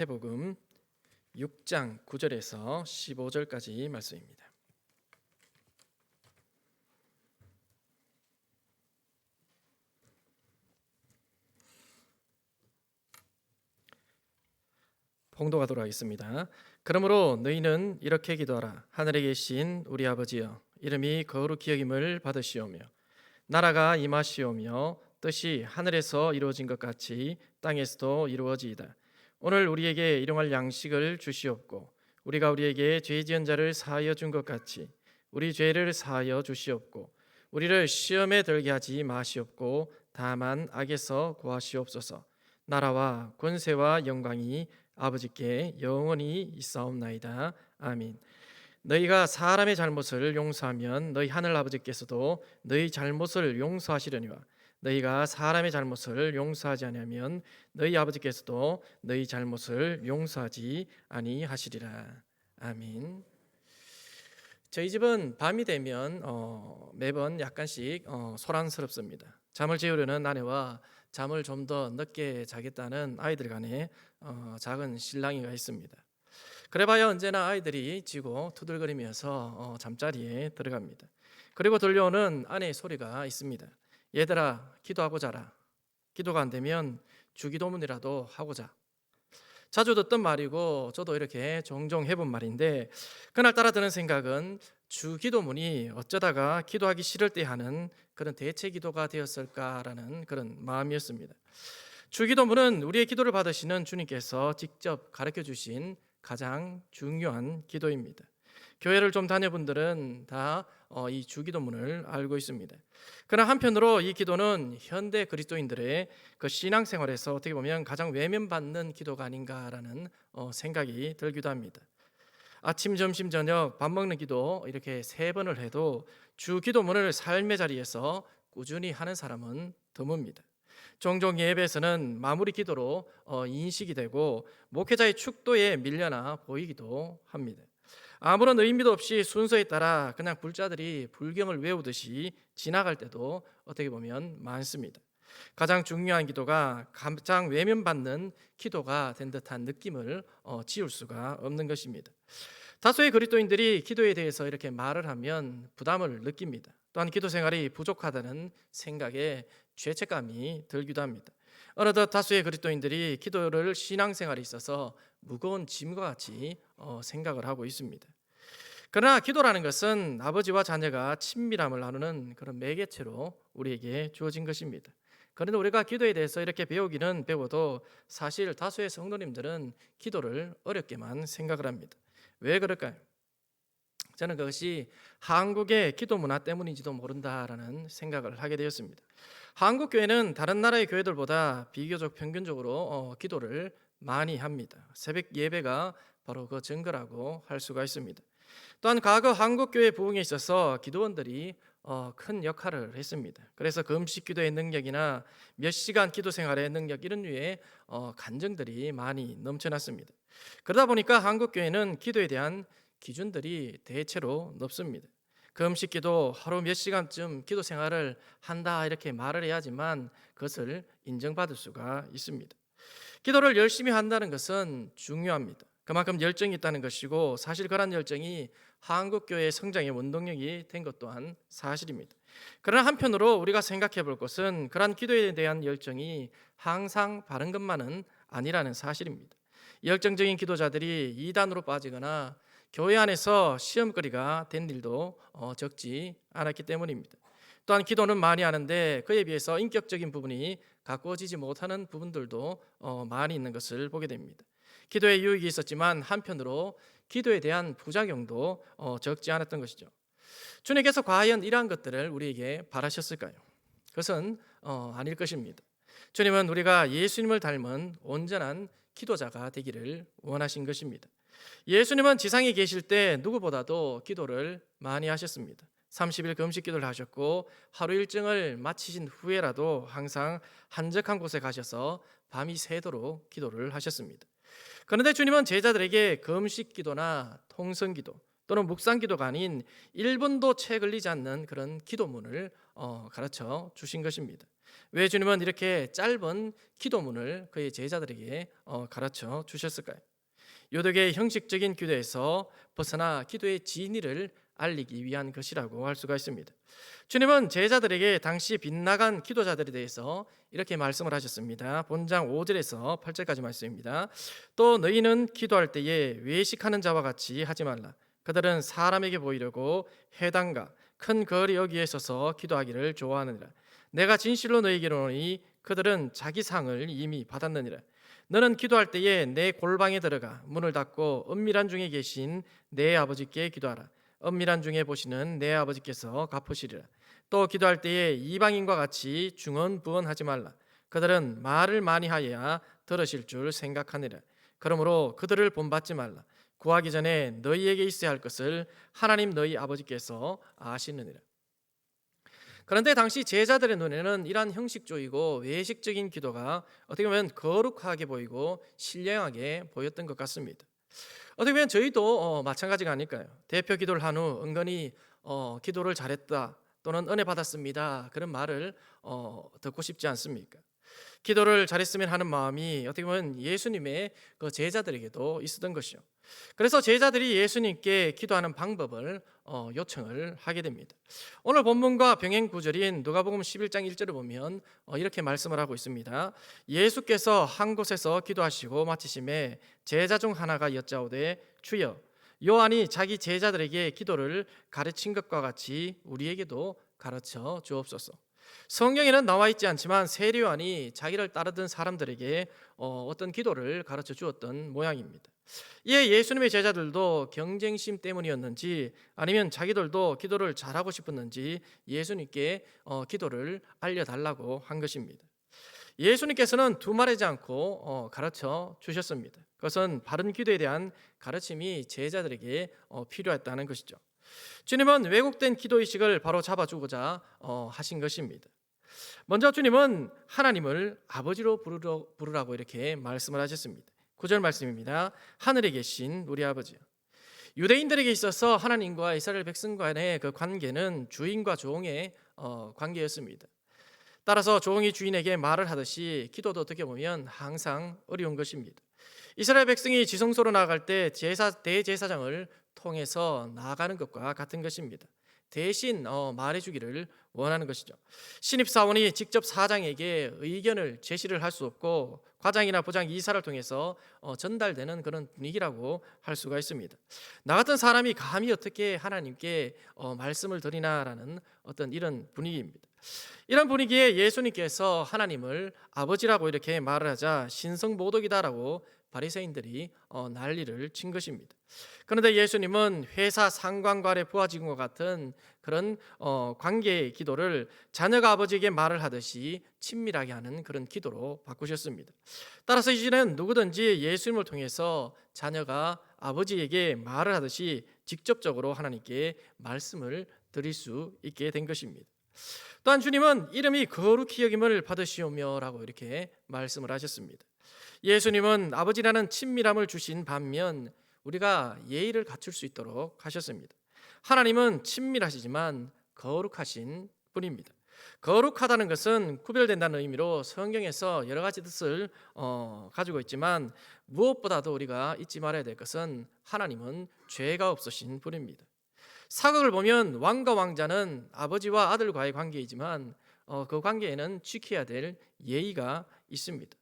마태복음 6장 9절에서 15절까지 말씀입니다. 봉독하도록 하겠습니다. 그러므로 너희는 이렇게 기도하라. 하늘에 계신 우리 아버지여, 이름이 거룩히 여김을 받으시오며 나라가 임하시오며 뜻이 하늘에서 이루어진 것 같이 땅에서도 이루어지이다. 오늘 우리에게 일용할 양식을 주시옵고 우리가 우리에게 죄 지은 자를 사하여 준 것 같이 우리 죄를 사하여 주시옵고 우리를 시험에 들게 하지 마시옵고 다만 악에서 구하시옵소서. 나라와 권세와 영광이 아버지께 영원히 있사옵나이다. 아멘. 너희가 사람의 잘못을 용서하면 너희 하늘 아버지께서도 너희 잘못을 용서하시려니와 너희가 사람의 잘못을 용서하지 아니하면 너희 아버지께서도 너희 잘못을 용서하지 아니하시리라. 아멘. 저희 집은 밤이 되면 매번 약간씩 소란스럽습니다. 잠을 재우려는 아내와 잠을 좀 더 늦게 자겠다는 아이들 간에 작은 실랑이가 있습니다. 그래봐야 언제나 아이들이 지고 투덜거리면서 잠자리에 들어갑니다. 그리고 들려오는 아내의 소리가 있습니다. 얘들아, 기도하고 자라. 기도가 안 되면 주기도문이라도 하고 자. 자주 듣던 말이고 저도 이렇게 종종 해본 말인데 그날따라 드는 생각은 주기도문이 어쩌다가 기도하기 싫을 때 하는 그런 대체 기도가 되었을까라는 그런 마음이었습니다. 주기도문은 우리의 기도를 받으시는 주님께서 직접 가르쳐 주신 가장 중요한 기도입니다. 교회를 좀 다녀본 분들은 다 이 주기도문을 알고 있습니다. 그러나 한편으로 이 기도는 현대 그리스도인들의 그 신앙생활에서 어떻게 보면 가장 외면받는 기도가 아닌가라는 생각이 들기도 합니다. 아침, 점심, 저녁 밥 먹는 기도 이렇게 3번을 해도 주기도문을 삶의 자리에서 꾸준히 하는 사람은 드뭅니다. 종종 예배에서는 마무리 기도로 인식이 되고 목회자의 축도에 밀려나 보이기도 합니다. 아무런 의미도 없이 순서에 따라 그냥 불자들이 불경을 외우듯이 지나갈 때도 어떻게 보면 많습니다. 가장 중요한 기도가 가장 외면받는 기도가 된 듯한 느낌을 지울 수가 없는 것입니다. 다수의 그리스도인들이 기도에 대해서 이렇게 말을 하면 부담을 느낍니다. 또한 기도 생활이 부족하다는 생각에 죄책감이 들기도 합니다. 어느덧 다수의 그리스도인들이 기도를 신앙생활에 있어서 무거운 짐과 같이 생각을 하고 있습니다. 그러나 기도라는 것은 아버지와 자녀가 친밀함을 나누는 그런 매개체로 우리에게 주어진 것입니다. 그런데 우리가 기도에 대해서 이렇게 배우기는 배워도 사실 다수의 성도님들은 기도를 어렵게만 생각을 합니다. 왜 그럴까요? 저는 그것이 한국의 기도 문화 때문인지도 모른다라는 생각을 하게 되었습니다. 한국 교회는 다른 나라의 교회들보다 비교적 평균적으로 기도를 많이 합니다. 새벽 예배가 바로 그 증거라고 할 수가 있습니다. 또한 과거 한국 교회 부흥에 있어서 기도원들이 큰 역할을 했습니다. 그래서 금식 기도의 능력이나 몇 시간 기도 생활의 능력 이런 류의 간증들이 많이 넘쳐났습니다. 그러다 보니까 한국 교회는 기도에 대한 기준들이 대체로 높습니다. 금식 기도 하루 몇 시간쯤 기도 생활을 한다 이렇게 말을 해야지만 그것을 인정받을 수가 있습니다. 기도를 열심히 한다는 것은 중요합니다. 그만큼 열정이 있다는 것이고 사실 그런 열정이 한국교회의 성장의 원동력이 된 것 또한 사실입니다. 그러나 한편으로 우리가 생각해 볼 것은 그런 기도에 대한 열정이 항상 바른 것만은 아니라는 사실입니다. 열정적인 기도자들이 이단으로 빠지거나 교회 안에서 시험거리가 된 일도 적지 않았기 때문입니다. 또한 기도는 많이 하는데 그에 비해서 인격적인 부분이 가꾸어지지 못하는 부분들도 많이 있는 것을 보게 됩니다. 기도에 유익이 있었지만 한편으로 기도에 대한 부작용도 적지 않았던 것이죠. 주님께서 과연 이러한 것들을 우리에게 바라셨을까요? 그것은 아닐 것입니다. 주님은 우리가 예수님을 닮은 온전한 기도자가 되기를 원하신 것입니다. 예수님은 지상에 계실 때 누구보다도 기도를 많이 하셨습니다. 30일 금식 기도를 하셨고 하루 일정을 마치신 후에라도 항상 한적한 곳에 가셔서 밤이 새도록 기도를 하셨습니다. 그런데 주님은 제자들에게 금식 기도나 통성 기도 또는 묵상 기도가 아닌 1분도 채 걸리지 않는 그런 기도문을 가르쳐 주신 것입니다. 왜 주님은 이렇게 짧은 기도문을 그의 제자들에게 가르쳐 주셨을까요? 유대계의 형식적인 기도에서 벗어나 기도의 진리를 알리기 위한 것이라고 할 수가 있습니다. 주님은 제자들에게 당시 빗나간 기도자들에 대해서 이렇게 말씀을 하셨습니다. 본장 5절에서 8절까지 말씀입니다. 또 너희는 기도할 때에 외식하는 자와 같이 하지 말라. 그들은 사람에게 보이려고 회당과 큰 거리 여기에 서서 기도하기를 좋아하느니라. 내가 진실로 너희에게 이르노니 그들은 자기 상을 이미 받았느니라. 너는 기도할 때에 내 골방에 들어가 문을 닫고 은밀한 중에 계신 내 아버지께 기도하라. 은밀한 중에 보시는 내 아버지께서 갚으시리라. 또 기도할 때에 이방인과 같이 중언부언하지 말라. 그들은 말을 많이 하여야 들으실 줄 생각하니라. 그러므로 그들을 본받지 말라. 구하기 전에 너희에게 있어야 할 것을 하나님 너희 아버지께서 아시느니라. 그런데 당시 제자들의 눈에는 이러한 형식적이고 외식적인 기도가 어떻게 보면 거룩하게 보이고 신령하게 보였던 것 같습니다. 어떻게 보면 저희도 마찬가지가 아닐까요? 대표 기도를 한 후 은근히 기도를 잘했다 또는 은혜 받았습니다 그런 말을 듣고 싶지 않습니까? 기도를 잘했으면 하는 마음이 어떻게 보면 예수님의 그 제자들에게도 있었던 것이요. 그래서 제자들이 예수님께 기도하는 방법을 요청을 하게 됩니다. 오늘 본문과 병행 구절인 누가복음 11장 1절을 보면 이렇게 말씀을 하고 있습니다. 예수께서 한 곳에서 기도하시고 마치심에 제자 중 하나가 여짜오되 주여 요한이 자기 제자들에게 기도를 가르친 것과 같이 우리에게도 가르쳐 주옵소서. 성경에는 나와 있지 않지만 세례 요한이 자기를 따르던 사람들에게 어떤 기도를 가르쳐 주었던 모양입니다. 이에 예수님의 제자들도 경쟁심 때문이었는지 아니면 자기들도 기도를 잘하고 싶었는지 예수님께 기도를 알려달라고 한 것입니다. 예수님께서는 두말하지 않고 가르쳐 주셨습니다. 그것은 바른 기도에 대한 가르침이 제자들에게 필요했다는 것이죠. 주님은 왜곡된 기도의식을 바로 잡아주고자 하신 것입니다. 먼저 주님은 하나님을 아버지로 부르라고 이렇게 말씀을 하셨습니다. 9절 말씀입니다. 하늘에 계신 우리 아버지요. 유대인들에게 있어서 하나님과 이스라엘 백성 간의 그 관계는 주인과 종의 관계였습니다. 따라서 종이 주인에게 말을 하듯이 기도도 어떻게 보면 항상 어려운 것입니다. 이스라엘 백성이 지성소로 나아갈 때 대제사장을 통해서 나아가는 것과 같은 것입니다. 대신 말해주기를 원하는 것이죠. 신입사원이 직접 사장에게 의견을 제시를 할 수 없고 과장이나 부장 이사를 통해서 전달되는 그런 분위기라고 할 수가 있습니다. 나 같은 사람이 감히 어떻게 하나님께 말씀을 드리나라는 어떤 이런 분위기입니다. 이런 분위기에 예수님께서 하나님을 아버지라고 이렇게 말을 하자 신성모독이다라고 바리새인들이 난리를 친 것입니다. 그런데 예수님은 회사 상관관의 부하 직원과 같은 그런 관계의 기도를 자녀가 아버지에게 말을 하듯이 친밀하게 하는 그런 기도로 바꾸셨습니다. 따라서 이제는 누구든지 예수님을 통해서 자녀가 아버지에게 말을 하듯이 직접적으로 하나님께 말씀을 드릴 수 있게 된 것입니다. 또한 주님은 이름이 거룩히 여김을 받으시오며라고 이렇게 말씀을 하셨습니다. 예수님은 아버지라는 친밀함을 주신 반면 우리가 예의를 갖출 수 있도록 하셨습니다. 하나님은 친밀하시지만 거룩하신 분입니다. 거룩하다는 것은 구별된다는 의미로 성경에서 여러 가지 뜻을 가지고 있지만 무엇보다도 우리가 잊지 말아야 될 것은 하나님은 죄가 없으신 분입니다. 사극을 보면 왕과 왕자는 아버지와 아들과의 관계이지만 그 관계에는 지켜야 될 예의가 있습니다.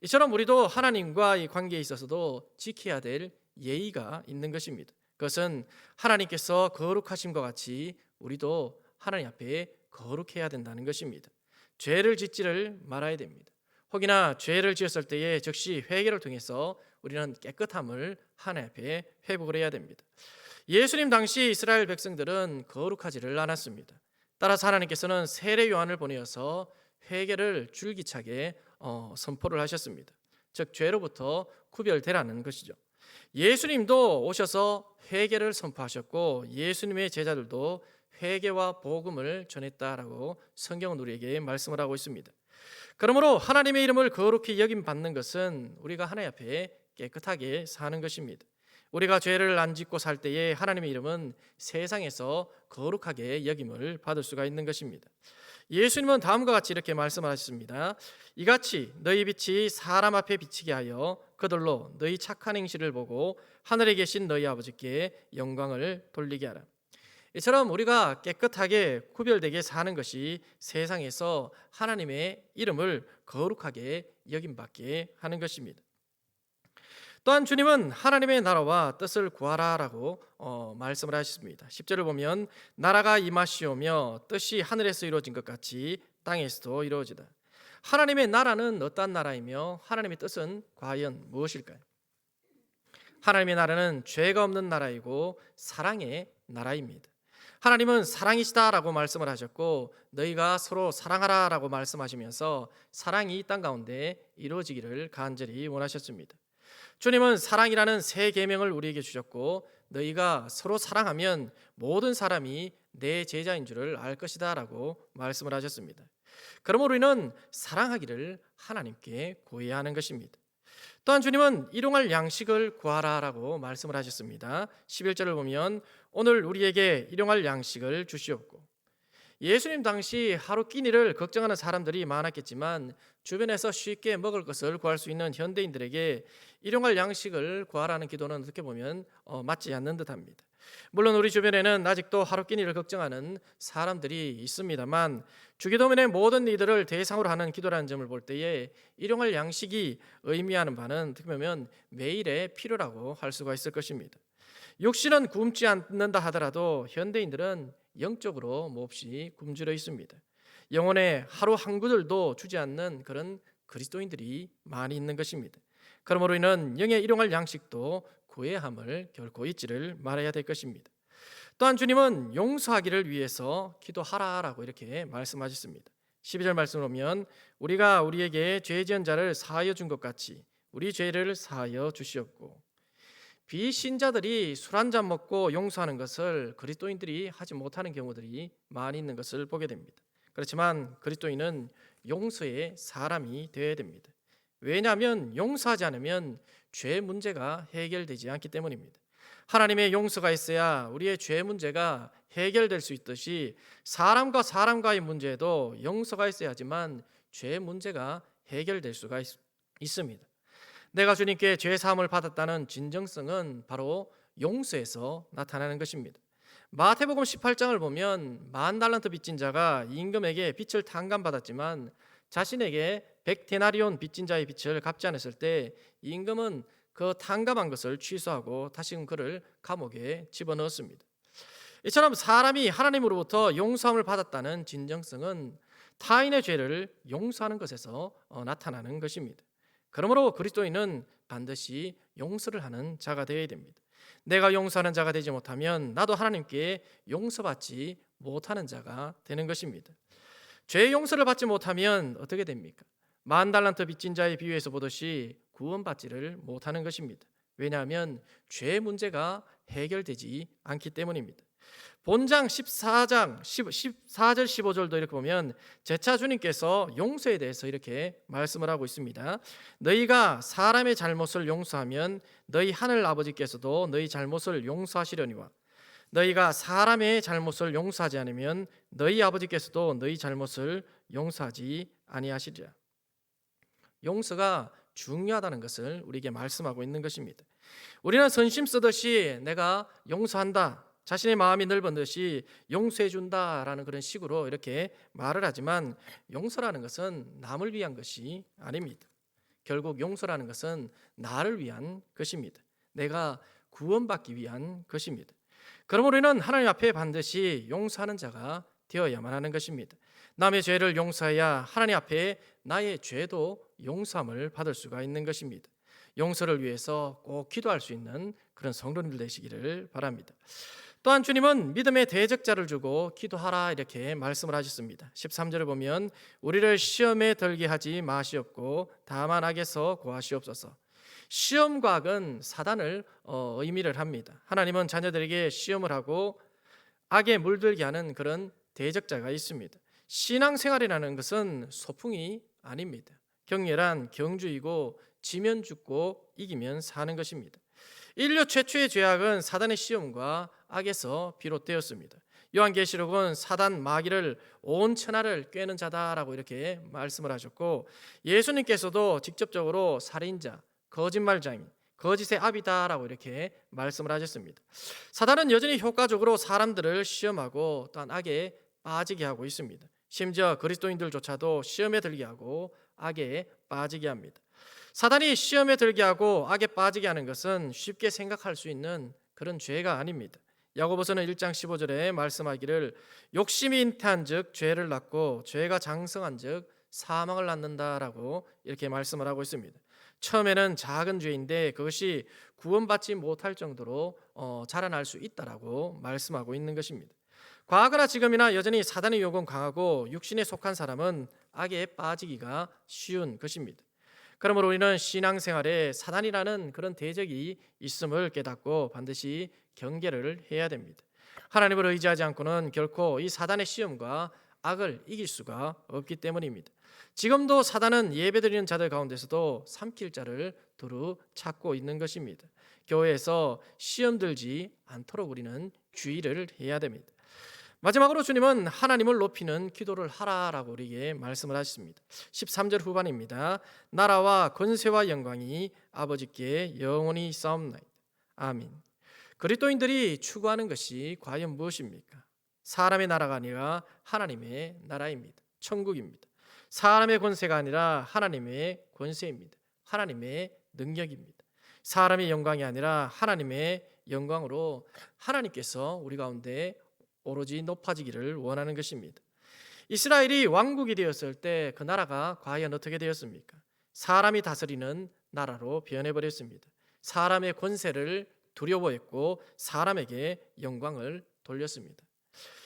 이처럼 우리도 하나님과의 관계에 있어서도 지켜야 될 예의가 있는 것입니다. 그것은 하나님께서 거룩하신 것 같이 우리도 하나님 앞에 거룩해야 된다는 것입니다. 죄를 짓지를 말아야 됩니다. 혹이나 죄를 지었을 때에 즉시 회개를 통해서 우리는 깨끗함을 하나님 앞에 회복을 해야 됩니다. 예수님 당시 이스라엘 백성들은 거룩하지를 않았습니다. 따라서 하나님께서는 세례 요한을 보내어서 회개를 줄기차게 선포를 하셨습니다. 즉 죄로부터 구별되라는 것이죠. 예수님도 오셔서 회개를 선포하셨고 예수님의 제자들도 회개와 복음을 전했다라고 성경은 우리에게 말씀을 하고 있습니다. 그러므로 하나님의 이름을 거룩히 여김 받는 것은 우리가 하나님 앞에 깨끗하게 사는 것입니다. 우리가 죄를 안 짓고 살 때에 하나님의 이름은 세상에서 거룩하게 여김을 받을 수가 있는 것입니다. 예수님은 다음과 같이 이렇게 말씀하셨습니다. 이같이 너희 빛이 사람 앞에 비치게 하여 그들로 너희 착한 행실을 보고 하늘에 계신 너희 아버지께 영광을 돌리게 하라. 이처럼 우리가 깨끗하게 구별되게 사는 것이 세상에서 하나님의 이름을 거룩하게 여김받게 하는 것입니다. 또한 주님은 하나님의 나라와 뜻을 구하라라고 말씀을 하셨습니다. 10절을 보면 나라가 임하시오며 뜻이 하늘에서 이루어진 것 같이 땅에서도 이루어지다. 하나님의 나라는 어떤 나라이며 하나님의 뜻은 과연 무엇일까요? 하나님의 나라는 죄가 없는 나라이고 사랑의 나라입니다. 하나님은 사랑이시다라고 말씀을 하셨고 너희가 서로 사랑하라라고 말씀하시면서 사랑이 이 땅 가운데 이루어지기를 간절히 원하셨습니다. 주님은 사랑이라는 새 계명을 우리에게 주셨고 너희가 서로 사랑하면 모든 사람이 내 제자인 줄을 알 것이다라고 말씀을 하셨습니다. 그러므로 우리는 사랑하기를 하나님께 구해야 하는 것입니다. 또한 주님은 일용할 양식을 구하라라고 말씀을 하셨습니다. 11절을 보면 오늘 우리에게 일용할 양식을 주시옵고. 예수님 당시 하루 끼니를 걱정하는 사람들이 많았겠지만 주변에서 쉽게 먹을 것을 구할 수 있는 현대인들에게 일용할 양식을 구하라는 기도는 어떻게 보면 맞지 않는 듯합니다. 물론 우리 주변에는 아직도 하루 끼니를 걱정하는 사람들이 있습니다만 주기도문의 모든 이들을 대상으로 하는 기도라는 점을 볼 때에 일용할 양식이 의미하는 바는 어떻게 보면 매일의 필요라고 할 수가 있을 것입니다. 육신은 굶지 않는다 하더라도 현대인들은 영적으로 몹시 굶주려 있습니다. 영혼에 하루 한 구절도 주지 않는 그런 그리스도인들이 많이 있는 것입니다. 그러므로 이는 영의 일용할 양식도 구해야 함을 결코 잊지를 말아야 될 것입니다. 또한 주님은 용서하기를 위해서 기도하라라고 이렇게 말씀하셨습니다. 12절 말씀을 보면 우리가 우리에게 죄 지은 자를 사하여 준 것 같이 우리 죄를 사하여 주시옵고. 비신자들이 술 한잔 먹고 용서하는 것을 그리스도인들이 하지 못하는 경우들이 많이 있는 것을 보게 됩니다. 그렇지만 그리스도인은 용서의 사람이 되어야 됩니다. 왜냐하면 용서하지 않으면 죄 문제가 해결되지 않기 때문입니다. 하나님의 용서가 있어야 우리의 죄 문제가 해결될 수 있듯이 사람과 사람과의 문제도 용서가 있어야지만 죄 문제가 해결될 수가 있습니다. 내가 주님께 죄 사함을 받았다는 진정성은 바로 용서에서 나타나는 것입니다. 마태복음 18장을 보면 10,000달란트 빚진 자가 임금에게 빚을 탕감받았지만 자신에게 100데나리온 빚진 자의 빚을 갚지 않았을 때 임금은 그 탕감한 것을 취소하고 다시금 그를 감옥에 집어넣었습니다. 이처럼 사람이 하나님으로부터 용서함을 받았다는 진정성은 타인의 죄를 용서하는 것에서 나타나는 것입니다. 그러므로 그리스도인은 반드시 용서를 하는 자가 되어야 됩니다. 내가 용서하는 자가 되지 못하면 나도 하나님께 용서받지 못하는 자가 되는 것입니다. 죄 용서를 받지 못하면 어떻게 됩니까? 10,000달란트 빚진 자의 비유에서 보듯이 구원받지를 못하는 것입니다. 왜냐하면 죄 문제가 해결되지 않기 때문입니다. 본장 14장 14절 15절도 이렇게 보면 재차 주님께서 용서에 대해서 이렇게 말씀을 하고 있습니다. 너희가 사람의 잘못을 용서하면 너희 하늘 아버지께서도 너희 잘못을 용서하시려니와 너희가 사람의 잘못을 용서하지 않으면 너희 아버지께서도 너희 잘못을 용서하지 아니하시리라. 용서가 중요하다는 것을 우리에게 말씀하고 있는 것입니다. 우리는 선심 쓰듯이 내가 용서한다, 자신의 마음이 넓은 듯이 용서해 준다라는 그런 식으로 이렇게 말을 하지만 용서라는 것은 남을 위한 것이 아닙니다. 결국 용서라는 것은 나를 위한 것입니다. 내가 구원받기 위한 것입니다. 그러므로 우리는 하나님 앞에 반드시 용서하는 자가 되어야만 하는 것입니다. 남의 죄를 용서해야 하나님 앞에 나의 죄도 용서함을 받을 수가 있는 것입니다. 용서를 위해서 꼭 기도할 수 있는 그런 성도님들 되시기를 바랍니다. 또한 주님은 믿음의 대적자를 주고 기도하라 이렇게 말씀을 하셨습니다. 13절을 보면 우리를 시험에 들게 하지 마시옵고 다만 악에서 구하시옵소서. 시험과 악은 사단을 의미를 합니다. 하나님은 자녀들에게 시험을 하고 악에 물들게 하는 그런 대적자가 있습니다. 신앙생활이라는 것은 소풍이 아닙니다. 격렬한 경주이고 지면 죽고 이기면 사는 것입니다. 인류 최초의 죄악은 사단의 시험과 악에서 비롯되었습니다. 요한계시록은 사단 마귀를 온 천하를 꿰는 자다라고 이렇게 말씀을 하셨고, 예수님께서도 직접적으로 살인자, 거짓말장이, 거짓의 아비다라고 이렇게 말씀을 하셨습니다. 사단은 여전히 효과적으로 사람들을 시험하고 또한 악에 빠지게 하고 있습니다. 심지어 그리스도인들조차도 시험에 들게 하고 악에 빠지게 합니다. 사단이 시험에 들게 하고 악에 빠지게 하는 것은 쉽게 생각할 수 있는 그런 죄가 아닙니다. 야고보서는 1장 15절에 말씀하기를 욕심이 잉태한즉 죄를 낳고 죄가 장성한즉 사망을 낳는다라고 이렇게 말씀을 하고 있습니다. 처음에는 작은 죄인데 그것이 구원받지 못할 정도로 자라날 수 있다라고 말씀하고 있는 것입니다. 과거나 지금이나 여전히 사단의 유혹은 강하고 육신에 속한 사람은 악에 빠지기가 쉬운 것입니다. 그러므로 우리는 신앙생활에 사단이라는 그런 대적이 있음을 깨닫고 반드시 경계를 해야 됩니다. 하나님을 의지하지 않고는 결코 이 사단의 시험과 악을 이길 수가 없기 때문입니다. 지금도 사단은 예배드리는 자들 가운데서도 삼킬 자를 두루 찾고 있는 것입니다. 교회에서 시험 들지 않도록 우리는 주의를 해야 됩니다. 마지막으로 주님은 하나님을 높이는 기도를 하라라고 우리에게 말씀을 하십니다. 13절 후반입니다. 나라와 권세와 영광이 아버지께 영원히 있사옵나이다. 아멘. 그리스도인들이 추구하는 것이 과연 무엇입니까? 사람의 나라가 아니라 하나님의 나라입니다. 천국입니다. 사람의 권세가 아니라 하나님의 권세입니다. 하나님의 능력입니다. 사람의 영광이 아니라 하나님의 영광으로 하나님께서 우리 가운데 오로지 높아지기를 원하는 것입니다. 이스라엘이 왕국이 되었을 때 그 나라가 과연 어떻게 되었습니까? 사람이 다스리는 나라로 변해버렸습니다. 사람의 권세를 두려워했고 사람에게 영광을 돌렸습니다.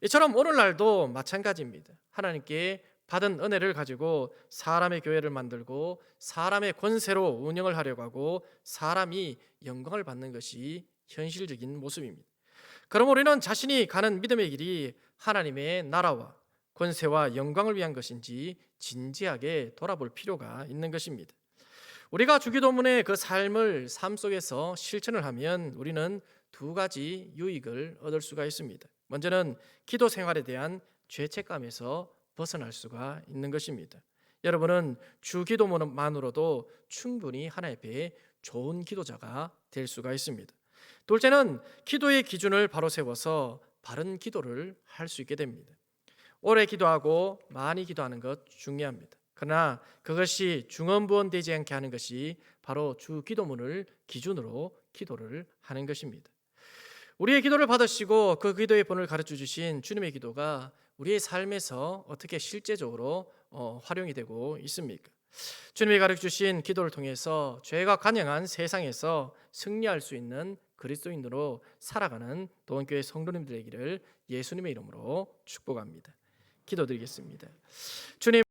이처럼 오늘날도 마찬가지입니다. 하나님께 받은 은혜를 가지고 사람의 교회를 만들고 사람의 권세로 운영을 하려고 하고 사람이 영광을 받는 것이 현실적인 모습입니다. 그럼 우리는 자신이 가는 믿음의 길이 하나님의 나라와 권세와 영광을 위한 것인지 진지하게 돌아볼 필요가 있는 것입니다. 우리가 주기도문의 그 삶을 삶 속에서 실천을 하면 우리는 두 가지 유익을 얻을 수가 있습니다. 먼저는 기도 생활에 대한 죄책감에서 벗어날 수가 있는 것입니다. 여러분은 주기도문만으로도 충분히 하나님 앞에 좋은 기도자가 될 수가 있습니다. 둘째는 기도의 기준을 바로 세워서 바른 기도를 할 수 있게 됩니다. 오래 기도하고 많이 기도하는 것 중요합니다. 그러나 그것이 중언부언되지 않게 하는 것이 바로 주기도문을 기준으로 기도를 하는 것입니다. 우리의 기도를 받으시고 그 기도의 본을 가르쳐 주신 주님의 기도가 우리의 삶에서 어떻게 실제적으로 활용이 되고 있습니까? 주님이 가르쳐 주신 기도를 통해서 죄가 관영한 세상에서 승리할 수 있는 그리스도인으로 살아가는 도원교회 성도님들 되기를 예수님의 이름으로 축복합니다. 기도드리겠습니다. 주님